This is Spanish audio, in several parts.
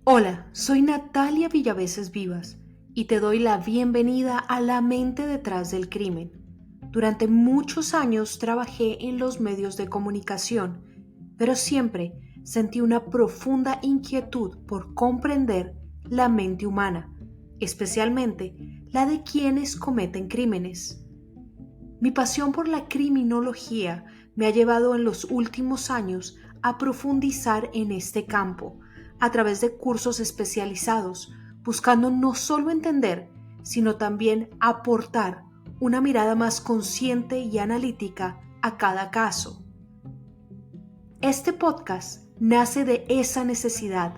Hola, soy Natalia Villaveses Vivas y te doy la bienvenida a La mente detrás del crimen. Durante muchos años trabajé en los medios de comunicación, pero siempre sentí una profunda inquietud por comprender la mente humana, especialmente la de quienes cometen crímenes. Mi pasión por la criminología me ha llevado en los últimos años a profundizar en este campo a través de cursos especializados, buscando no solo entender, sino también aportar una mirada más consciente y analítica a cada caso. Este podcast nace de esa necesidad,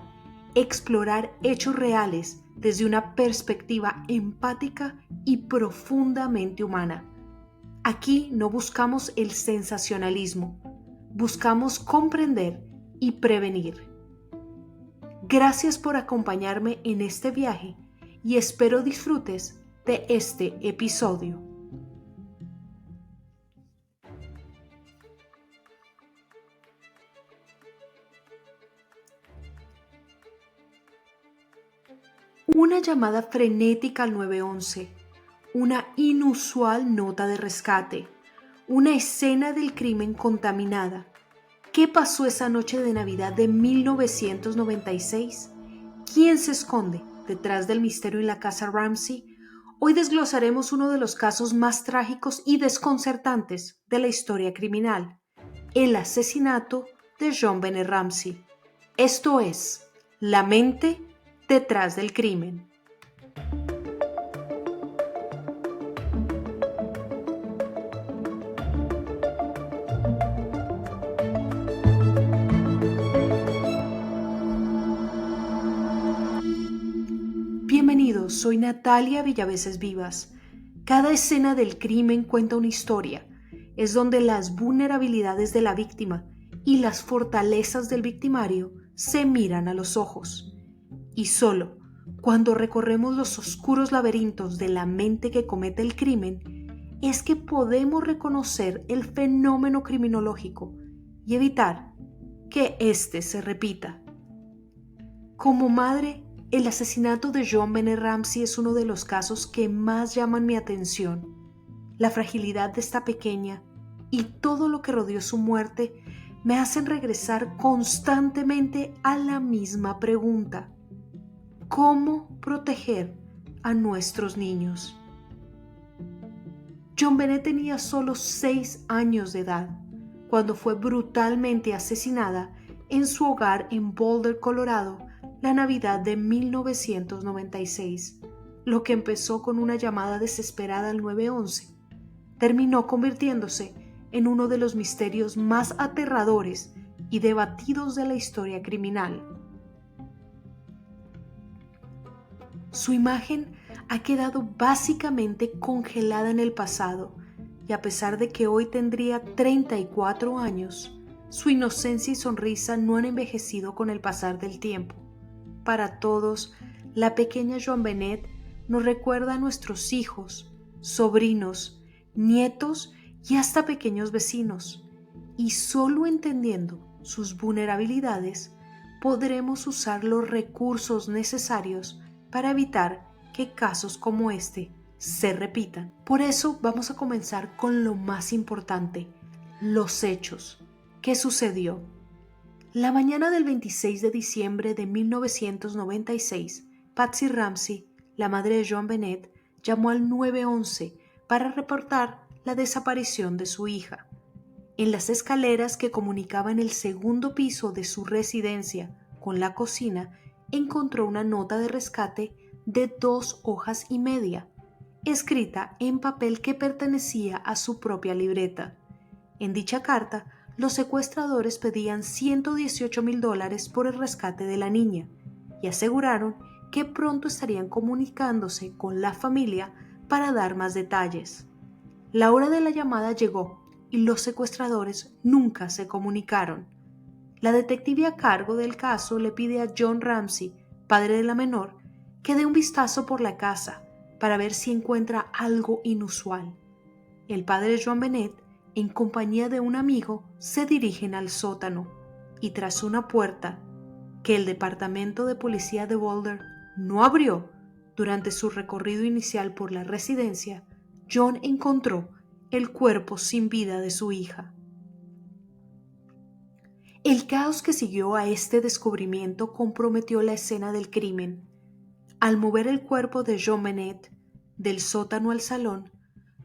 explorar hechos reales desde una perspectiva empática y profundamente humana. Aquí no buscamos el sensacionalismo, buscamos comprender y prevenir. Gracias por acompañarme en este viaje y espero disfrutes de este episodio. Una llamada frenética al 911, una inusual nota de rescate, una escena del crimen contaminada. ¿Qué pasó esa noche de Navidad de 1996? ¿Quién se esconde detrás del misterio en la casa Ramsey? Hoy desglosaremos uno de los casos más trágicos y desconcertantes de la historia criminal, el asesinato de JonBenét Ramsey. Esto es La mente detrás del crimen. Bienvenidos, soy Natalia Villaveses Vivas. Cada escena del crimen cuenta una historia. Es donde las vulnerabilidades de la víctima y las fortalezas del victimario se miran a los ojos. Y solo cuando recorremos los oscuros laberintos de la mente que comete el crimen es que podemos reconocer el fenómeno criminológico y evitar que éste se repita. Como madre, el asesinato de JonBenét Ramsey es uno de los casos que más llaman mi atención. La fragilidad de esta pequeña y todo lo que rodeó su muerte me hacen regresar constantemente a la misma pregunta: ¿cómo proteger a nuestros niños? JonBenét tenía solo 6 años de edad cuando fue brutalmente asesinada en su hogar en Boulder, Colorado, la Navidad de 1996. Lo que empezó con una llamada desesperada al 911 terminó convirtiéndose en uno de los misterios más aterradores y debatidos de la historia criminal. Su imagen ha quedado básicamente congelada en el pasado y a pesar de que hoy tendría 34 años, su inocencia y sonrisa no han envejecido con el pasar del tiempo. Para todos, la pequeña JonBenét nos recuerda a nuestros hijos, sobrinos, nietos y hasta pequeños vecinos. Y solo entendiendo sus vulnerabilidades, podremos usar los recursos necesarios para evitar que casos como este se repitan. Por eso vamos a comenzar con lo más importante, los hechos. ¿Qué sucedió? La mañana del 26 de diciembre de 1996, Patsy Ramsey, la madre de JonBenét, llamó al 911 para reportar la desaparición de su hija. En las escaleras que comunicaban el segundo piso de su residencia con la cocina, encontró una nota de rescate de 2 hojas y media, escrita en papel que pertenecía a su propia libreta. En dicha carta, los secuestradores pedían $118,000 por el rescate de la niña y aseguraron que pronto estarían comunicándose con la familia para dar más detalles. La hora de la llamada llegó y los secuestradores nunca se comunicaron. La detective a cargo del caso le pide a John Ramsey, padre de la menor, que dé un vistazo por la casa para ver si encuentra algo inusual. El padre de JonBenét, en compañía de un amigo, se dirigen al sótano y tras una puerta que el Departamento de Policía de Boulder no abrió durante su recorrido inicial por la residencia, John encontró el cuerpo sin vida de su hija. El caos que siguió a este descubrimiento comprometió la escena del crimen. Al mover el cuerpo de JonBenét del sótano al salón,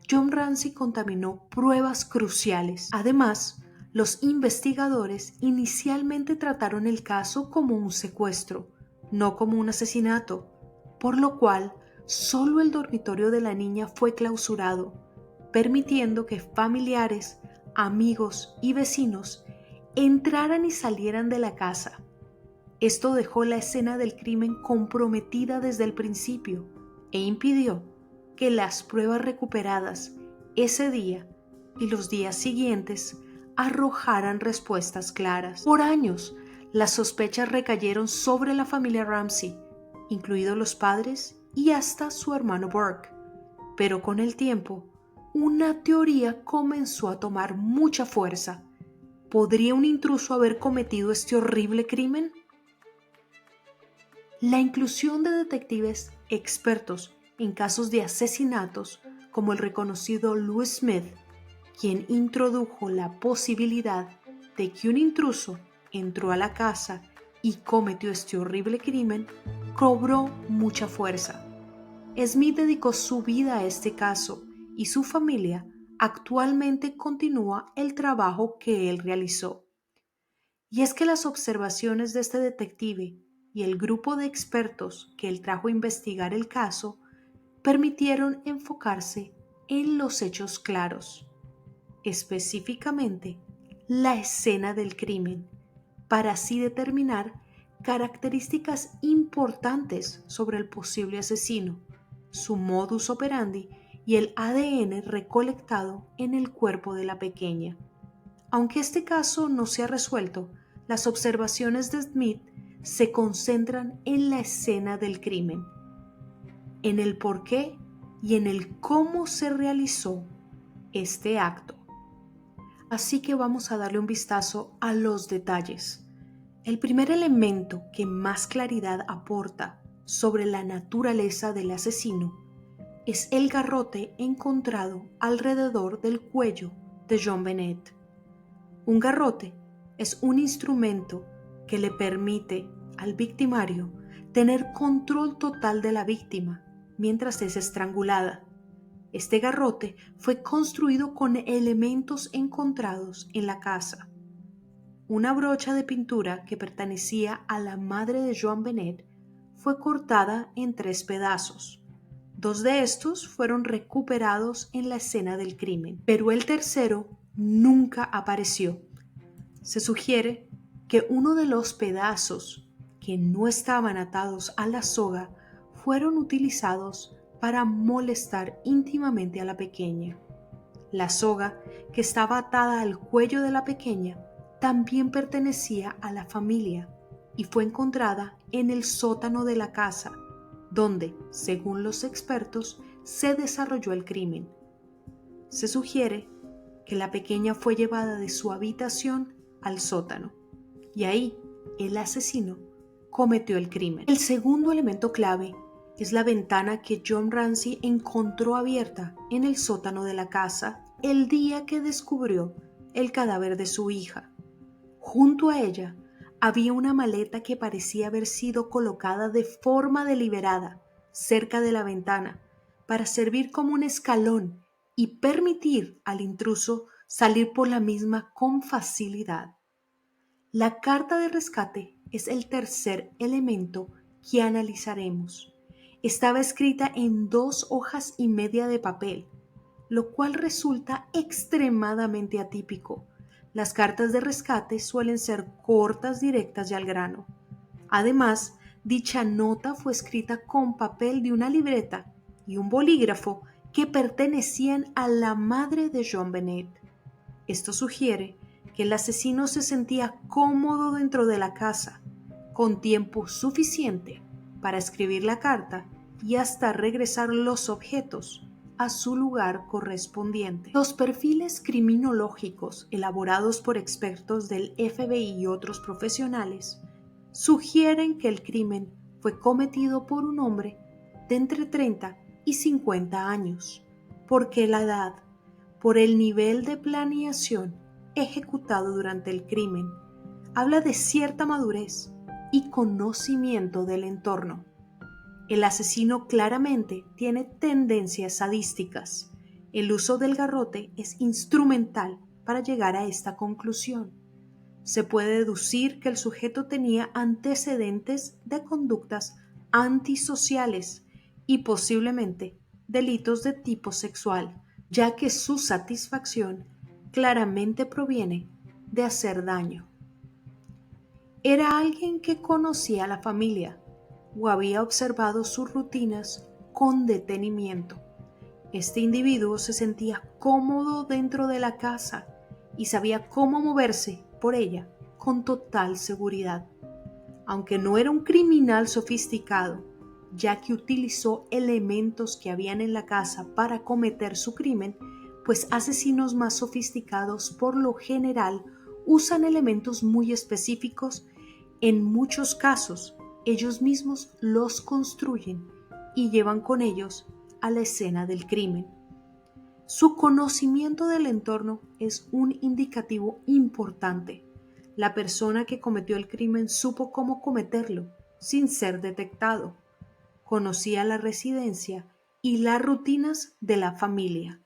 John Ramsey contaminó pruebas cruciales. Además, los investigadores inicialmente trataron el caso como un secuestro, no como un asesinato, por lo cual solo el dormitorio de la niña fue clausurado, permitiendo que familiares, amigos y vecinos entraran y salieran de la casa. Esto dejó la escena del crimen comprometida desde el principio e impidió que las pruebas recuperadas ese día y los días siguientes arrojaran respuestas claras. Por años, las sospechas recayeron sobre la familia Ramsey, incluidos los padres y hasta su hermano Burke. Pero con el tiempo, una teoría comenzó a tomar mucha fuerza. ¿Podría un intruso haber cometido este horrible crimen? La inclusión de detectives expertos en casos de asesinatos, como el reconocido Louis Smith, quien introdujo la posibilidad de que un intruso entró a la casa y cometió este horrible crimen, cobró mucha fuerza. Smith dedicó su vida a este caso y su familia actualmente continúa el trabajo que él realizó. Y es que las observaciones de este detective y el grupo de expertos que él trajo a investigar el caso permitieron enfocarse en los hechos claros, específicamente la escena del crimen, para así determinar características importantes sobre el posible asesino, su modus operandi y el ADN recolectado en el cuerpo de la pequeña. Aunque este caso no se ha resuelto, las observaciones de Smith se concentran en la escena del crimen, en el por qué y en el cómo se realizó este acto. Así que vamos a darle un vistazo a los detalles. El primer elemento que más claridad aporta sobre la naturaleza del asesino es el garrote encontrado alrededor del cuello de JonBenét. Un garrote es un instrumento que le permite al victimario tener control total de la víctima mientras es estrangulada. Este garrote fue construido con elementos encontrados en la casa. Una brocha de pintura que pertenecía a la madre de JonBenét fue cortada en 3 pedazos. 2 de estos fueron recuperados en la escena del crimen, pero el tercero nunca apareció. Se sugiere que uno de los pedazos que no estaban atados a la soga fueron utilizados para molestar íntimamente a la pequeña. La soga que estaba atada al cuello de la pequeña también pertenecía a la familia y fue encontrada en el sótano de la casa, donde, según los expertos, se desarrolló el crimen. Se sugiere que la pequeña fue llevada de su habitación al sótano y ahí el asesino cometió el crimen. El segundo elemento clave es la ventana que John Ramsey encontró abierta en el sótano de la casa el día que descubrió el cadáver de su hija. Junto a ella había una maleta que parecía haber sido colocada de forma deliberada cerca de la ventana para servir como un escalón y permitir al intruso salir por la misma con facilidad. La carta de rescate es el tercer elemento que analizaremos. Estaba escrita en 2 hojas y media de papel, lo cual resulta extremadamente atípico. Las cartas de rescate suelen ser cortas, directas y al grano. Además, dicha nota fue escrita con papel de una libreta y un bolígrafo que pertenecían a la madre de JonBenét. Esto sugiere que el asesino se sentía cómodo dentro de la casa, con tiempo suficiente para escribir la carta y hasta regresar los objetos a su lugar correspondiente. Los perfiles criminológicos elaborados por expertos del FBI y otros profesionales sugieren que el crimen fue cometido por un hombre de entre 30 y 50 años, porque la edad, por el nivel de planeación ejecutado durante el crimen, habla de cierta madurez y conocimiento del entorno. El asesino claramente tiene tendencias sadísticas. El uso del garrote es instrumental para llegar a esta conclusión. Se puede deducir que el sujeto tenía antecedentes de conductas antisociales y posiblemente delitos de tipo sexual, ya que su satisfacción claramente proviene de hacer daño. Era alguien que conocía a la familia o había observado sus rutinas con detenimiento. Este individuo se sentía cómodo dentro de la casa y sabía cómo moverse por ella con total seguridad. Aunque no era un criminal sofisticado, ya que utilizó elementos que habían en la casa para cometer su crimen, pues asesinos más sofisticados por lo general usan elementos muy específicos. En muchos casos, ellos mismos los construyen y llevan con ellos a la escena del crimen. Su conocimiento del entorno es un indicativo importante. La persona que cometió el crimen supo cómo cometerlo sin ser detectado. Conocía la residencia y las rutinas de la familia.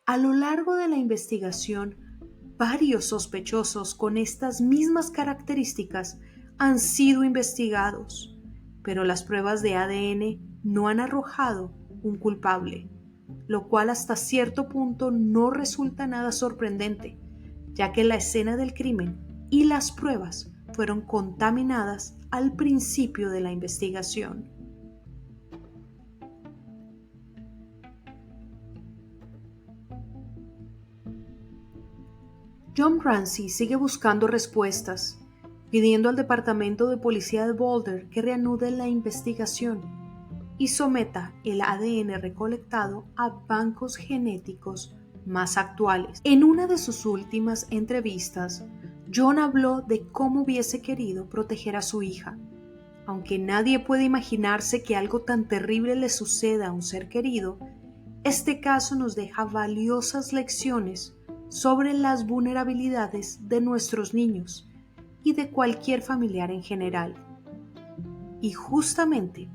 A lo largo de la investigación, varios sospechosos con estas mismas características han sido investigados, pero las pruebas de ADN no han arrojado un culpable, lo cual hasta cierto punto no resulta nada sorprendente, ya que la escena del crimen y las pruebas fueron contaminadas al principio de la investigación. John Ramsey sigue buscando respuestas, pidiendo al Departamento de Policía de Boulder que reanude la investigación y someta el ADN recolectado a bancos genéticos más actuales. En una de sus últimas entrevistas, John habló de cómo hubiese querido proteger a su hija. Aunque nadie puede imaginarse que algo tan terrible le suceda a un ser querido, este caso nos deja valiosas lecciones sobre las vulnerabilidades de nuestros niños y de cualquier familiar en general. Y justamente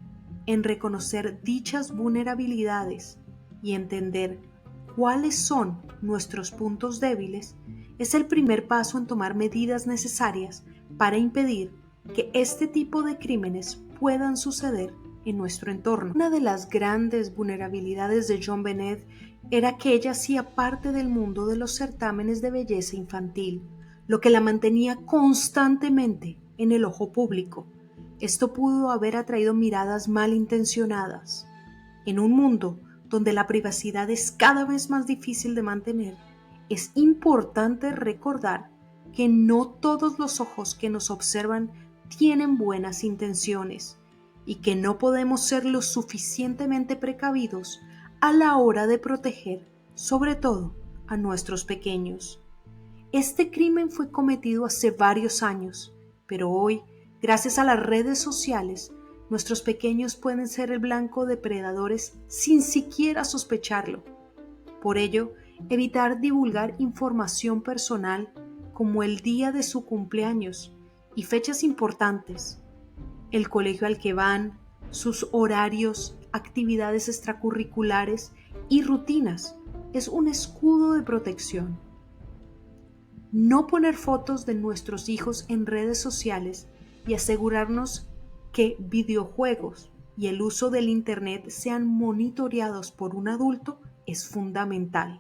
en reconocer dichas vulnerabilidades y entender cuáles son nuestros puntos débiles es el primer paso en tomar medidas necesarias para impedir que este tipo de crímenes puedan suceder en nuestro entorno. Una de las grandes vulnerabilidades de JonBenét era que ella hacía parte del mundo de los certámenes de belleza infantil, lo que la mantenía constantemente en el ojo público. Esto pudo haber atraído miradas malintencionadas. En un mundo donde la privacidad es cada vez más difícil de mantener, es importante recordar que no todos los ojos que nos observan tienen buenas intenciones y que no podemos ser lo suficientemente precavidos a la hora de proteger, sobre todo, a nuestros pequeños. Este crimen fue cometido hace varios años, pero hoy, gracias a las redes sociales, nuestros pequeños pueden ser el blanco de predadores sin siquiera sospecharlo. Por ello, evitar divulgar información personal como el día de su cumpleaños y fechas importantes, el colegio al que van, sus horarios, actividades extracurriculares y rutinas es un escudo de protección. No poner fotos de nuestros hijos en redes sociales y asegurarnos que videojuegos y el uso del Internet sean monitoreados por un adulto es fundamental.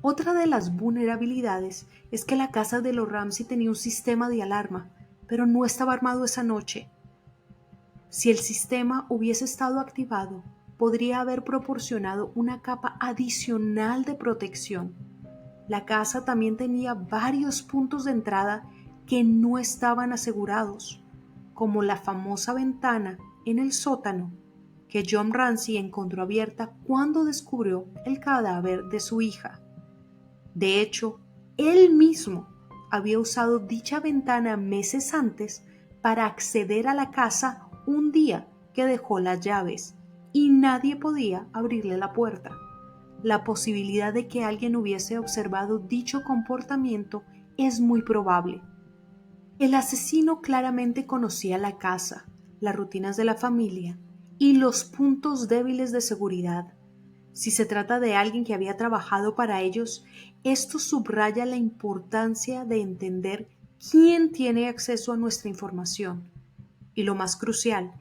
Otra de las vulnerabilidades es que la casa de los Ramsey tenía un sistema de alarma, pero no estaba armado esa noche. Si el sistema hubiese estado activado, podría haber proporcionado una capa adicional de protección. La casa también tenía varios puntos de entrada que no estaban asegurados, como la famosa ventana en el sótano que John Ramsey encontró abierta cuando descubrió el cadáver de su hija. De hecho, él mismo había usado dicha ventana meses antes para acceder a la casa un día que dejó las llaves y nadie podía abrirle la puerta. La posibilidad de que alguien hubiese observado dicho comportamiento es muy probable. El asesino claramente conocía la casa, las rutinas de la familia y los puntos débiles de seguridad. Si se trata de alguien que había trabajado para ellos, esto subraya la importancia de entender quién tiene acceso a nuestra información y, lo más crucial,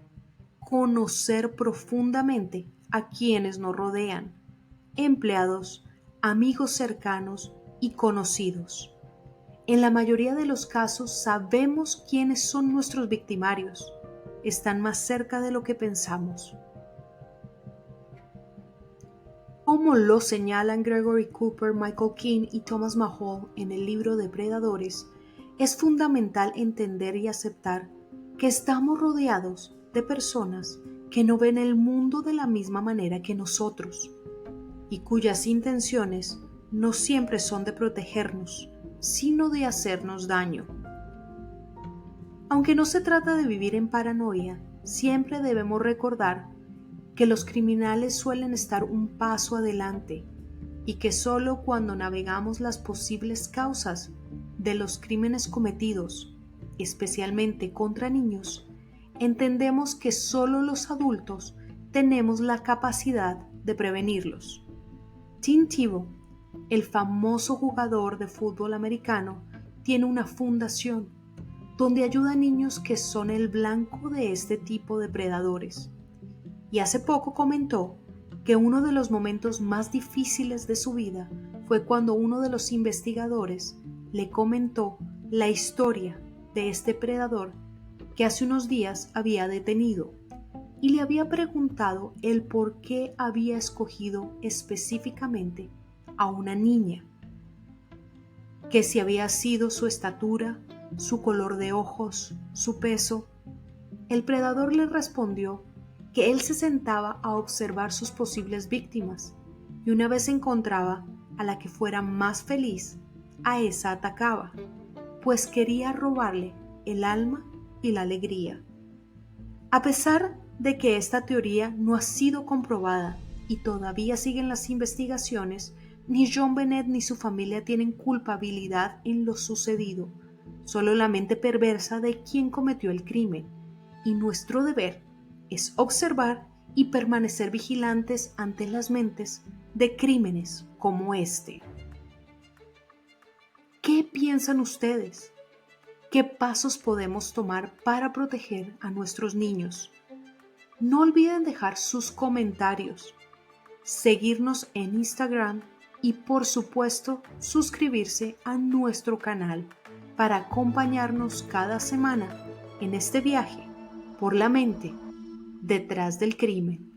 conocer profundamente a quienes nos rodean, empleados, amigos cercanos y conocidos. En la mayoría de los casos sabemos quiénes son nuestros victimarios. Están más cerca de lo que pensamos. Como lo señalan Gregory Cooper, Michael King y Thomas Mahol en el libro Depredadores, es fundamental entender y aceptar que estamos rodeados de personas que no ven el mundo de la misma manera que nosotros y cuyas intenciones no siempre son de protegernos, sino de hacernos daño. Aunque no se trata de vivir en paranoia, siempre debemos recordar que los criminales suelen estar un paso adelante y que solo cuando navegamos las posibles causas de los crímenes cometidos, especialmente contra niños, entendemos que solo los adultos tenemos la capacidad de prevenirlos. Tim Tebow, el famoso jugador de fútbol americano, tiene una fundación donde ayuda a niños que son el blanco de este tipo de predadores. Y hace poco comentó que uno de los momentos más difíciles de su vida fue cuando uno de los investigadores le comentó la historia de este predador que hace unos días había detenido y le había preguntado el por qué había escogido específicamente a una niña, que si había sido su estatura, su color de ojos, su peso. El predador le respondió que él se sentaba a observar sus posibles víctimas y una vez encontraba a la que fuera más feliz, a esa atacaba, pues quería robarle el alma y la alegría. A pesar de que esta teoría no ha sido comprobada y todavía siguen las investigaciones, ni John Bennett ni su familia tienen culpabilidad en lo sucedido, solo la mente perversa de quien cometió el crimen, y nuestro deber es observar y permanecer vigilantes ante las mentes de crímenes como este. ¿Qué piensan ustedes? ¿Qué pasos podemos tomar para proteger a nuestros niños? No olviden dejar sus comentarios, seguirnos en Instagram y por supuesto suscribirse a nuestro canal para acompañarnos cada semana en este viaje por la mente detrás del crimen.